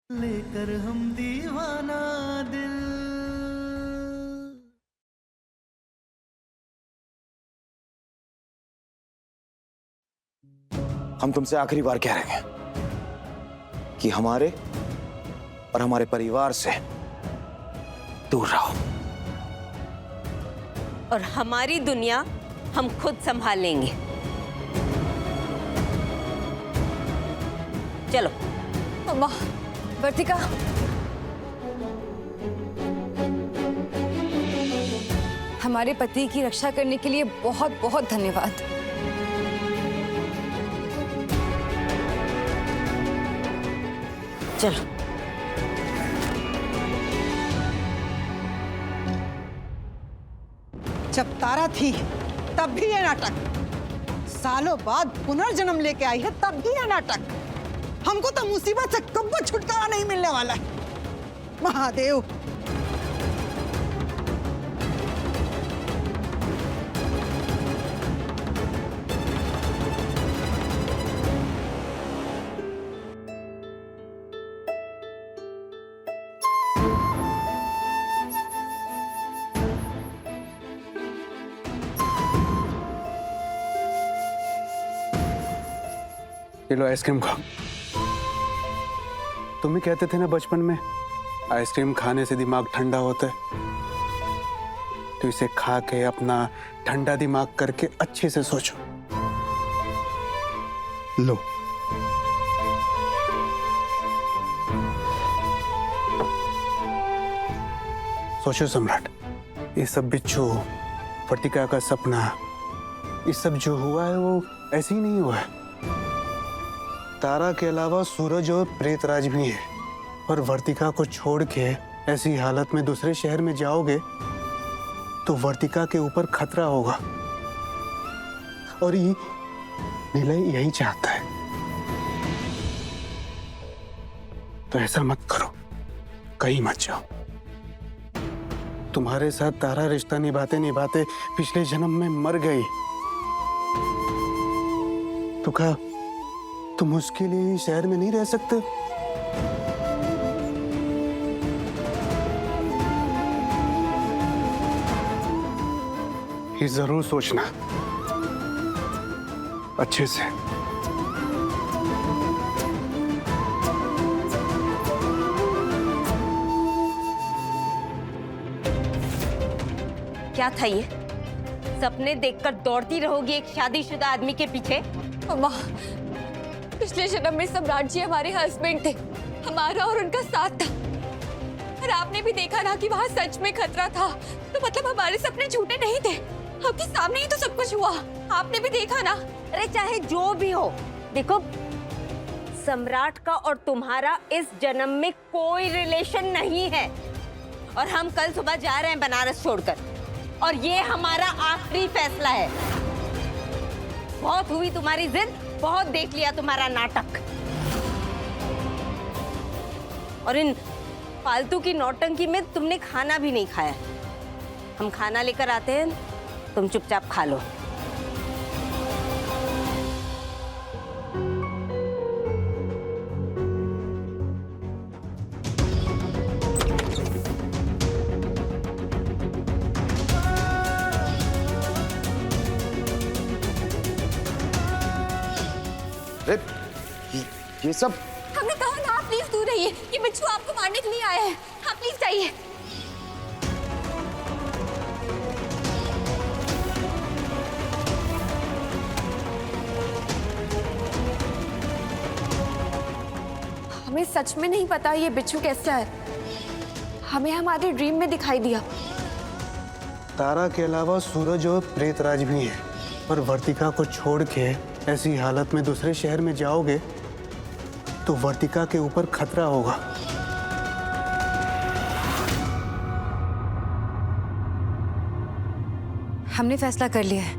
लेकर हम दीवाना दिल। हम तुमसे आखिरी बार कह रहे हैं कि हमारे और हमारे परिवार से दूर रहो। और हमारी दुनिया हम खुद संभाल लेंगे। चलो। अम्मा, वर्तिका, हमारे पति की रक्षा करने के लिए बहुत बहुत धन्यवाद। चलो। जब तारा थी तब भी ये नाटक, सालों बाद पुनर्जन्म लेके आई है तब भी ये नाटक। हमको तो मुसीबत से कब्बो छुटकारा नहीं मिलने वाला है। महादेव, ये लो आइसक्रीम खाओ। तुम ही कहते थे ना बचपन में आइसक्रीम खाने से दिमाग ठंडा होता है, तो इसे खा के अपना ठंडा दिमाग करके अच्छे से सोचो। लो। सोचो सम्राट, ये सब बिच्छू, वर्तिका का सपना, ये सब जो हुआ है वो ऐसे ही नहीं हुआ है। तारा के अलावा सूरज और प्रेतराज भी है, और वर्तिका को छोड़ के ऐसी हालत में दूसरे शहर में जाओगे तो वर्तिका के ऊपर खतरा होगा, और ये निलय यही चाहता है। तो ऐसा मत करो, कहीं मत जाओ। तुम्हारे साथ तारा रिश्ता निभाते निभाते पिछले जन्म में मर गई, तो क्या तुम उसके लिए शहर में नहीं रह सकते? ये जरूर सोचना अच्छे से। क्या था ये? सपने देखकर दौड़ती रहोगी एक शादीशुदा आदमी के पीछे? अम्मा, पिछले जन्म में सम्राट जी हमारे हस्बैंड थे, हमारा और उनका साथ था। और आपने भी देखा ना कि वहाँ सच में खतरा था, तो मतलब हमारे सपने झूठे नहीं थे। आपके सामने ही तो सब कुछ हुआ, आपने भी देखा ना। अरे चाहे जो भी हो, देखो सम्राट का और तुम्हारा इस जन्म में कोई रिलेशन नहीं है। और हम कल सुबह जा रहे हैं बनारस छोड़कर, और ये हमारा आखिरी फैसला है। बहुत हुई तुम्हारी जिद, बहुत देख लिया तुम्हारा नाटक, और इन फालतू की नौटंकी में तुमने खाना भी नहीं खाया। हम खाना लेकर आते हैं, तुम चुपचाप खा लो। ये सब हमने कहा ना, आप प्लीज दूर रहिए, ये बिच्छू आपको मारने के लिए आए हैं। आप प्लीज जाइए। हमें सच में नहीं पता ये बिच्छू कैसा है, हमें हमारे ड्रीम में दिखाई दिया। तारा के अलावा सूरज और प्रेतराज भी है, और वर्तिका को छोड़ के ऐसी हालत में दूसरे शहर में जाओगे तो वर्तिका के ऊपर खतरा होगा। हमने फैसला कर लिया है।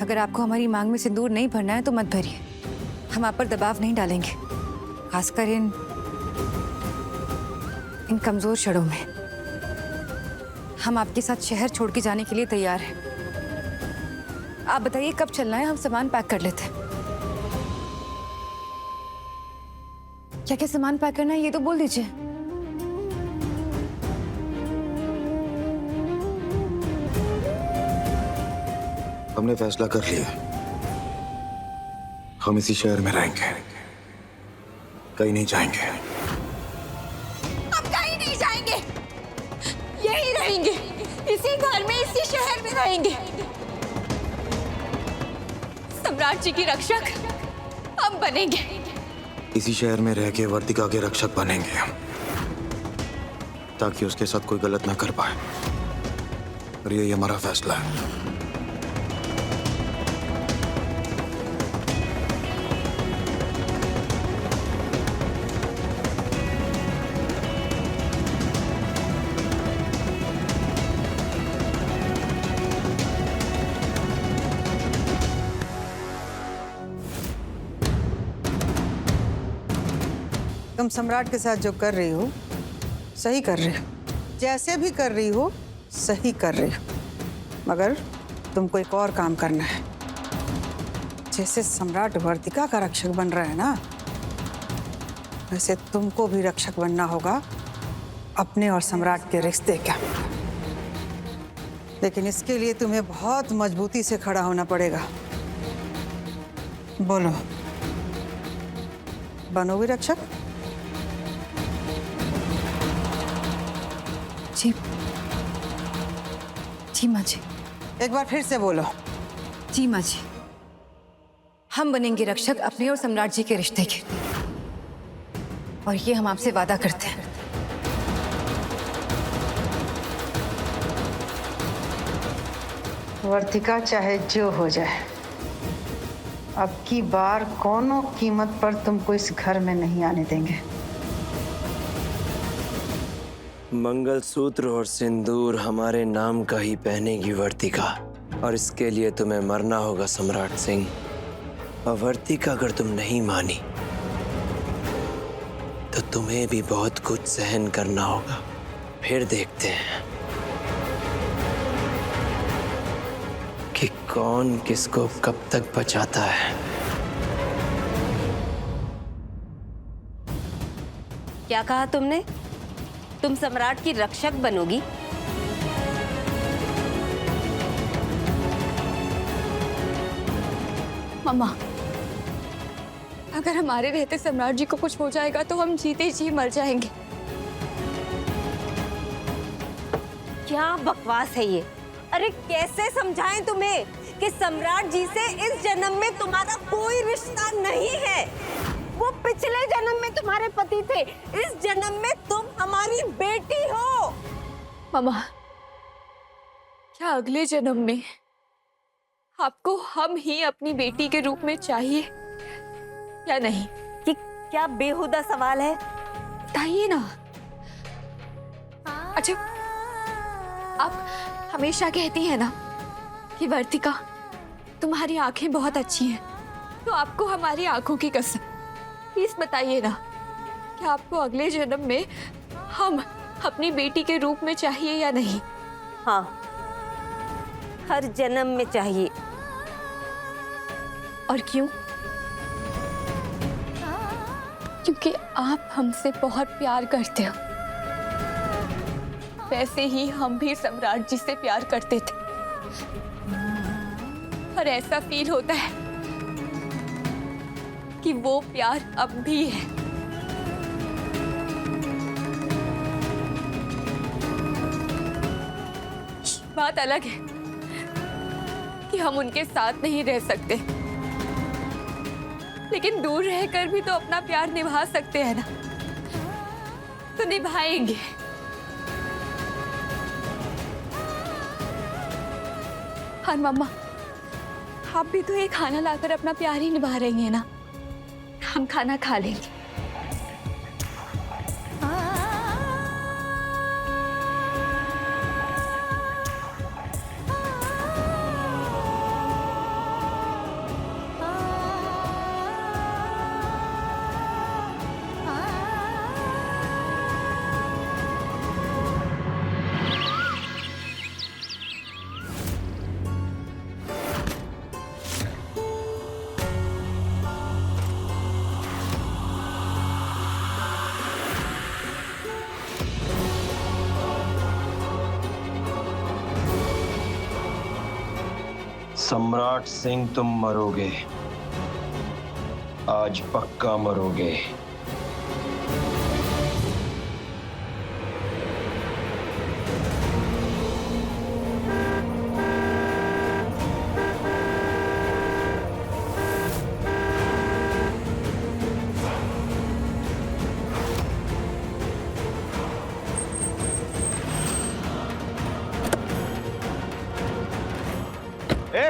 अगर आपको हमारी मांग में सिंदूर नहीं भरना है तो मत भरिए, हम आप पर दबाव नहीं डालेंगे, खासकर इन कमजोर क्षणों में। हम आपके साथ शहर छोड़ के जाने के लिए तैयार हैं। आप बताइए कब चलना है, हम सामान पैक कर लेते हैं। क्या क्या सामान पैक करना है ये तो बोल दीजिए। हमने फैसला कर लिया, हम इसी शहर में रहेंगे, कहीं नहीं जाएंगे। हम कहीं नहीं जाएंगे, यही रहेंगे, इसी घर में, इसी शहर में रहेंगे। सम्राट जी की रक्षक हम बनेंगे। इसी शहर में रह के वर्तिका के रक्षक बनेंगे हम, ताकि उसके साथ कोई गलत ना कर पाए। और यही हमारा फैसला है। तुम सम्राट के साथ जो कर रही हो सही कर रही हो, जैसे भी कर रही हो सही कर रही हो, मगर तुमको एक और काम करना है। जैसे सम्राट वर्तिका का रक्षक बन रहा है ना, वैसे तुमको भी रक्षक बनना होगा अपने और सम्राट के रिश्ते का। लेकिन इसके लिए तुम्हें बहुत मजबूती से खड़ा होना पड़ेगा। बोलो, बनोगे रक्षक? जी जी माँ जी। एक बार फिर से बोलो। जी माँ जी, हम बनेंगे रक्षक अपने और सम्राट जी के रिश्ते के, और ये हम आपसे वादा करते हैं। वर्तिका चाहे जो हो जाए, अब की बार कोनो कीमत पर तुमको इस घर में नहीं आने देंगे। मंगलसूत्र और सिंदूर हमारे नाम का ही पहनेगी वर्तिका, और इसके लिए तुम्हें मरना होगा सम्राट सिंह। और वर्तिका अगर तुम नहीं मानी तो तुम्हें भी बहुत कुछ सहन करना होगा। फिर देखते हैं कि कौन किसको कब तक बचाता है। क्या कहा तुमने? तुम सम्राट की रक्षक बनोगी? मम्मा, अगर हमारे रहते सम्राट जी को कुछ हो जाएगा तो हम जीते जी मर जाएंगे। क्या बकवास है ये? अरे कैसे समझाएं तुम्हें कि सम्राट जी से इस जन्म में तुम्हारा कोई रिश्ता नहीं है। वो पिछले जन्म में तुम्हारे पति थे, इस जन्म में तुम हमारी बेटी हो। मम्मा, क्या अगले जन्म में आपको हम ही अपनी बेटी के रूप में चाहिए या नहीं? कि क्या बेहुदा सवाल है? बताइए ना। अच्छा, आप हमेशा कहती हैं ना कि वर्तिका तुम्हारी आंखें बहुत अच्छी हैं, तो आपको हमारी आंखों की कसम, प्लीज बताइए ना कि आपको अगले जन्म में हम अपनी बेटी के रूप में चाहिए या नहीं? हाँ, हर जन्म में चाहिए। और क्यों? क्योंकि आप हमसे बहुत प्यार करते हो, वैसे ही हम भी सम्राट जी से प्यार करते थे। और ऐसा फील होता है कि वो प्यार अब भी है। बात अलग है कि हम उनके साथ नहीं रह सकते, लेकिन दूर रहकर भी तो अपना प्यार निभा सकते हैं ना, तो निभाएंगे। हाँ मम्मा, आप भी तो ये खाना लाकर अपना प्यार ही निभा रही हैं ना। हम खाना खा लेंगे। सम्राट सिंह, तुम मरोगे, आज पक्का मरोगे। ए,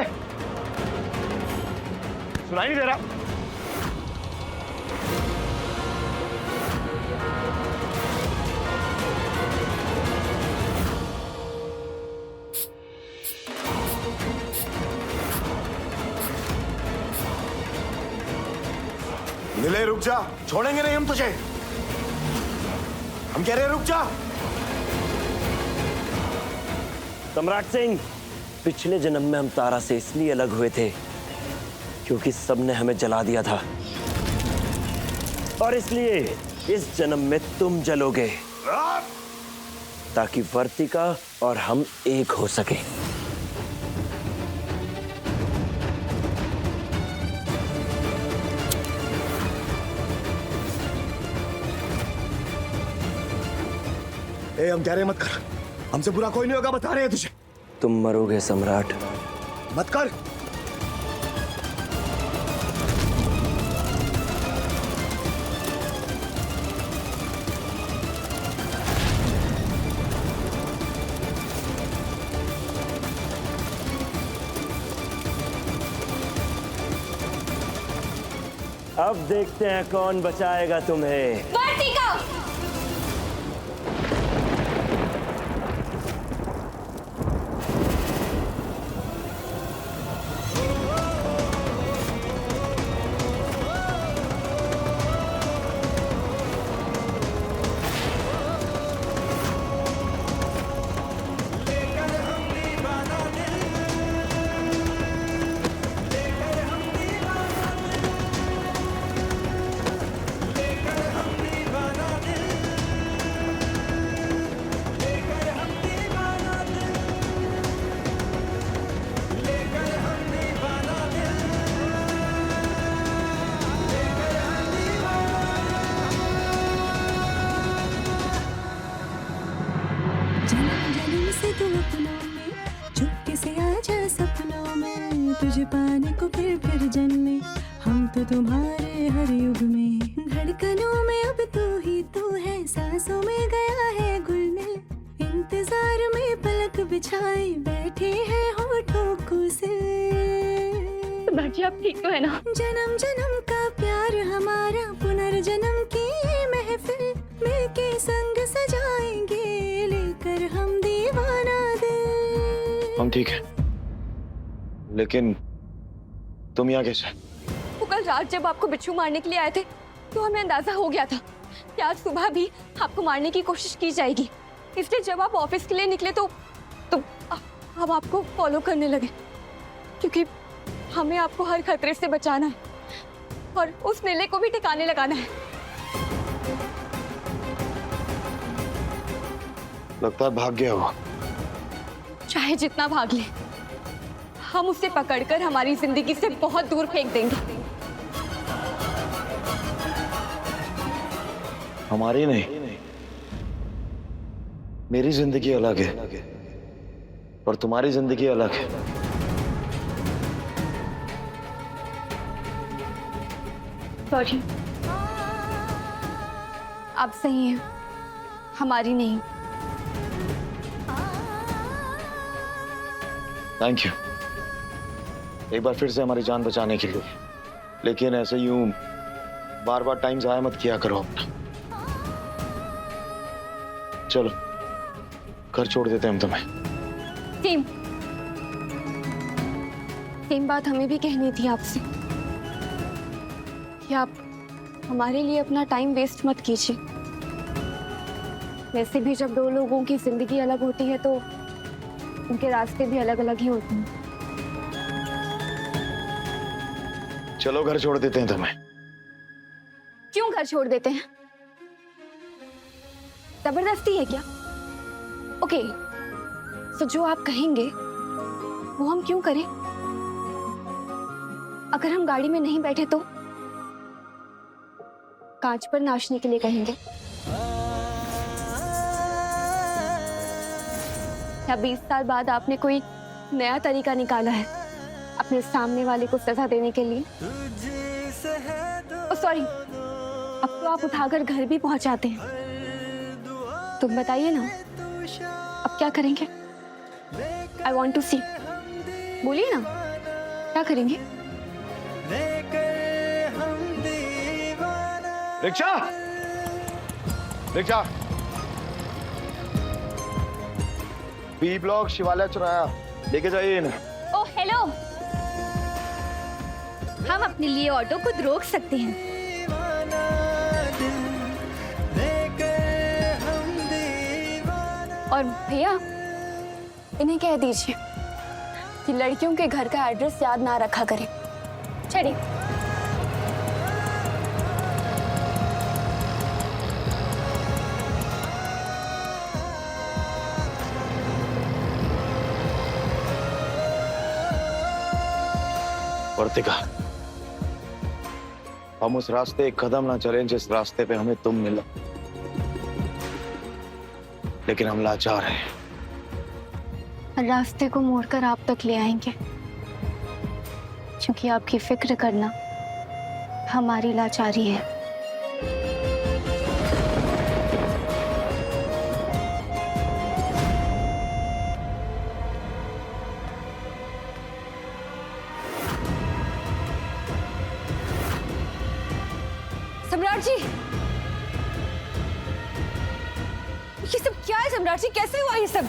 सुनाई नहीं दे रहा? नीले रुक जा, छोड़ेंगे नहीं हम तुझे। हम कह रहे हैं रुक जा। सम्राट सिंह, पिछले जन्म में हम तारा से इसलिए अलग हुए थे क्योंकि सबने हमें जला दिया था, और इसलिए इस जन्म में तुम जलोगे ताकि वर्तिका और हम एक हो सके। ए, हम कह रहे हैं मत कर, हमसे बुरा कोई नहीं होगा, बता रहे हैं तुझे। तुम मरोगे सम्राट। मत कर। अब देखते हैं कौन बचाएगा तुम्हें। वर्तिका! तुम अपनों में चुपके से आ जा सपनों में, तुझे पाने को फिर जन्मे हम तो तुम्हारे हर युग में। धड़कनों में अब तू ही तू है, सांसों में गया है घुलने, इंतजार में पलक बिछाए बैठे हैं होठों को से। जी आप ठीक तो है ना? जन्म जन्म का प्यार हमारा, पुनर्जन्म की महफिल मिलके संग सजाएंगे, लेकर हम दीवाना दिल। हम ठीक है, लेकिन तुम यहाँ कैसे? वो कल रात जब आपको बिच्छू मारने के लिए आए थे तो हमें अंदाजा हो गया था कि आज सुबह भी आपको मारने की कोशिश की जाएगी, इसलिए जब आप ऑफिस के लिए निकले तो हम आपको फॉलो करने लगे, क्योंकि हमें आपको हर खतरे से बचाना है और उस नीले को भी ठिकाने लगाना है। लगता है भाग गया वो। चाहे जितना भाग ले, हम उसे पकड़कर हमारी जिंदगी से बहुत दूर फेंक देंगे। हमारी नहीं, मेरी जिंदगी अलग है और तुम्हारी जिंदगी अलग है। सॉरी, आप सही हैं, हमारी नहीं। थैंक यू एक बार फिर से हमारी जान बचाने के लिए, लेकिन ऐसे यूं बार बार टाइम जाया मत किया करो अपना। चलो घर छोड़ देते हैं हम तुम्हें। सेम बात हमें भी कहनी थी आपसे कि आप हमारे लिए अपना टाइम वेस्ट मत कीजिए। वैसे भी जब दो लोगों की जिंदगी अलग होती है तो उनके रास्ते भी अलग अलग ही होते हैं। चलो घर छोड़ देते हैं तुम्हें। क्यों घर छोड़ देते हैं? जबरदस्ती है क्या? ओके, तो जो आप कहेंगे वो हम क्यों करें? अगर हम गाड़ी में नहीं बैठे तो कांच पर नाचने के लिए कहेंगे, या 20 साल बाद आपने कोई नया तरीका निकाला है अपने सामने वाले को सजा देने के लिए। सॉरी, अब तो आप उठाकर घर भी पहुंचाते हैं। तुम बताइए ना, अब क्या करेंगे? आई वॉन्ट टू सी। बोलिए ना, क्या करेंगे? Rickshaw, rickshaw. बी ब्लॉक शिवालय चौराहा, लेके जाइए इन्हें। ओह हेलो, हम अपने लिए ऑटो खुद रोक सकते हैं। और भैया, इन्हें कह दीजिए कि लड़कियों के घर का एड्रेस याद ना रखा करें। चलिए। वर्तिका, हम उस रास्ते एक कदम ना चलें जिस रास्ते पे हमें तुम मिला, लेकिन हम लाचार हैं। रास्ते को मोड़कर आप तक ले आएंगे, क्योंकि आपकी फिक्र करना हमारी लाचारी है। सम्राट जी, ये सब क्या है? सम्राट जी, कैसे हुआ ये सब?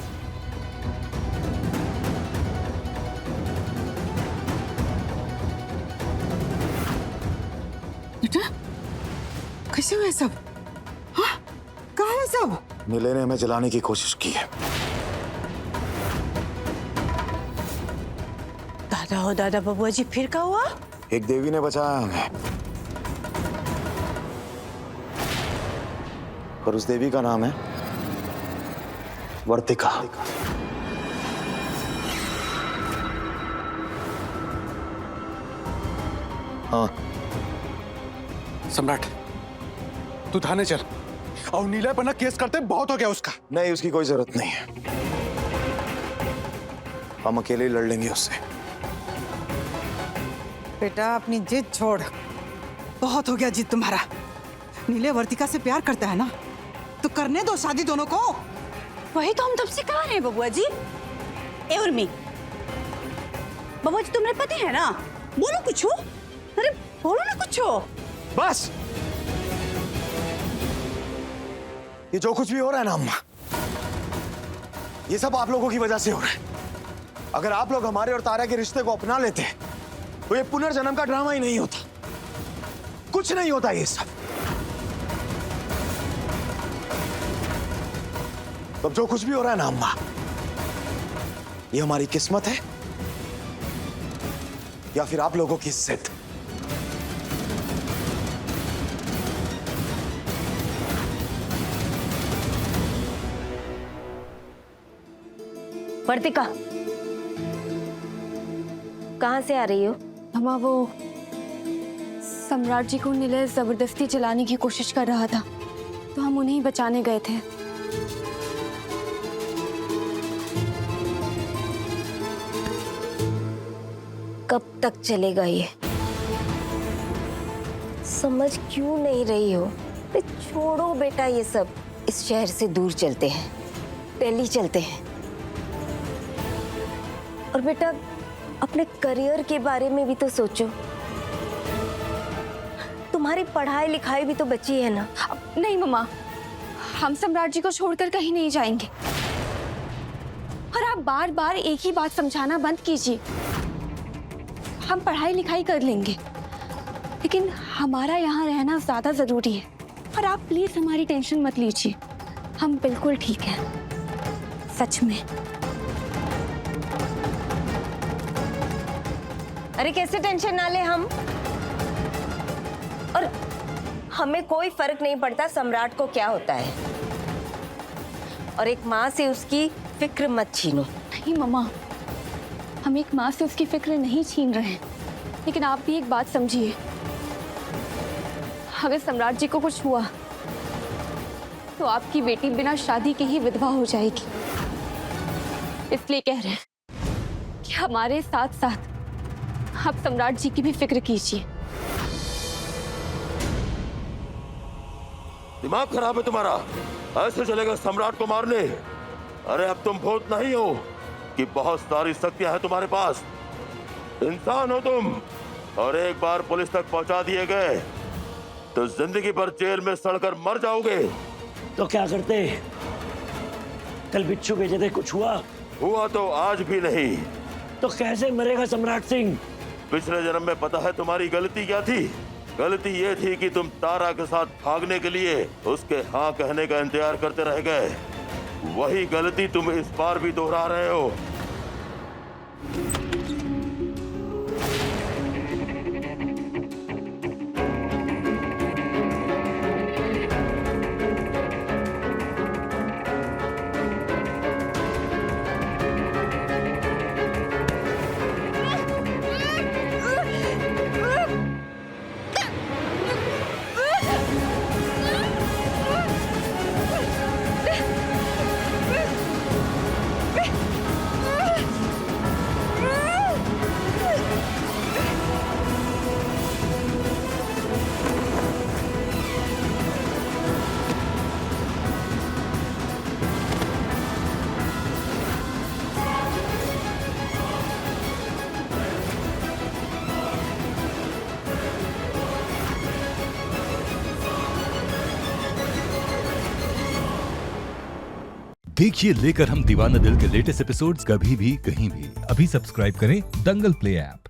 बेटा, कैसे हुआ सब? हाँ, कहाँ है सब? नीले ने हमें जलाने की कोशिश की है। दादा हो दादा, बबुआ जी, फिर क्या हुआ? एक देवी ने बचाया हमें, और उस देवी का नाम है वर्तिका। हाँ सम्राट, तू थाने चल और नीला पर ना केस करते बहुत हो गया उसका। नहीं, उसकी कोई जरूरत नहीं है, हम अकेले ही लड़ लेंगे उससे। बेटा, अपनी जिद छोड़, बहुत हो गया जिद तुम्हारा। नीले वर्तिका से प्यार करता है ना, तो करने दो शादी दोनों को। वही तो हम तब से कह रहे हैं बबुआ जी। ए उर्मी, बबुआ जी तुम्हारे पति है ना, बोलो कुछ हो। अरे बोलो ना कुछ हो। बस, ये जो कुछ भी हो रहा है ना अम्मा, ये सब आप लोगों की वजह से हो रहा है। अगर आप लोग हमारे और तारा के रिश्ते को अपना लेते तो ये पुनर्जन्म का ड्रामा ही नहीं होता, कुछ नहीं होता ये सब। अब जो कुछ भी हो रहा है ना अम्मा, ये हमारी किस्मत है या फिर आप लोगों की जिद। वर्तिका, कहाँ से आ रही हो? मामा, वो सम्राट जी को नीले जबरदस्ती जलाने की कोशिश कर रहा था, तो हम उन्हें ही बचाने गए थे। कब तक चलेगा ये? समझ क्यों नहीं रही हो? छोड़ो बेटा ये सब, इस शहर से दूर चलते हैं, दिल्ली चलते हैं। और बेटा, अपने करियर के बारे में भी तो सोचो, तुम्हारी पढ़ाई लिखाई भी तो बची है ना। नहीं मम्मा, हम सम्राट जी को छोड़कर कहीं नहीं जाएंगे। और आप बार बार एक ही बात समझाना बंद कीजिए। हम पढ़ाई लिखाई कर लेंगे, लेकिन हमारा यहाँ रहना ज्यादा जरूरी है। और आप प्लीज हमारी टेंशन मत लीजिए, हम बिल्कुल ठीक हैं, सच में। अरे कैसे टेंशन ना ले हम? और हमें कोई फर्क नहीं पड़ता सम्राट को क्या होता है। और एक माँ से उसकी फिक्र मत छीनो। नहीं मम्मा, हम एक माँ से उसकी फिक्र नहीं छीन रहे हैं। लेकिन आप भी एक बात समझिए, अगर सम्राट जी को कुछ हुआ तो आपकी बेटी बिना शादी के ही विधवा हो जाएगी। इसलिए कह रहे हैं कि हमारे साथ साथ आप सम्राट जी की भी फिक्र कीजिए। दिमाग खराब है तुम्हारा? ऐसे चलेगा सम्राट को मारने? अरे अब तुम भूत नहीं हो कि बहुत सारी शक्तियां हैं तुम्हारे पास। इंसान हो तुम, और एक बार पुलिस तक पहुंचा दिए गए तो जिंदगी भर जेल में सड़कर मर जाओगे। तो क्या करते? कल बिच्छू भेजे थे, कुछ हुआ? हुआ तो आज भी नहीं। तो कैसे मरेगा सम्राट सिंह? पिछले जन्म में पता है तुम्हारी गलती क्या थी? गलती ये थी कि तुम तारा के साथ भागने के लिए उसके हाँ कहने का इंतजार करते रह गए। वही गलती तुम इस बार भी दोहरा रहे हो। देखिए लेकर हम दीवाना दिल के लेटेस्ट एपिसोड्स कभी भी कहीं भी। अभी सब्सक्राइब करें दंगल प्ले ऐप।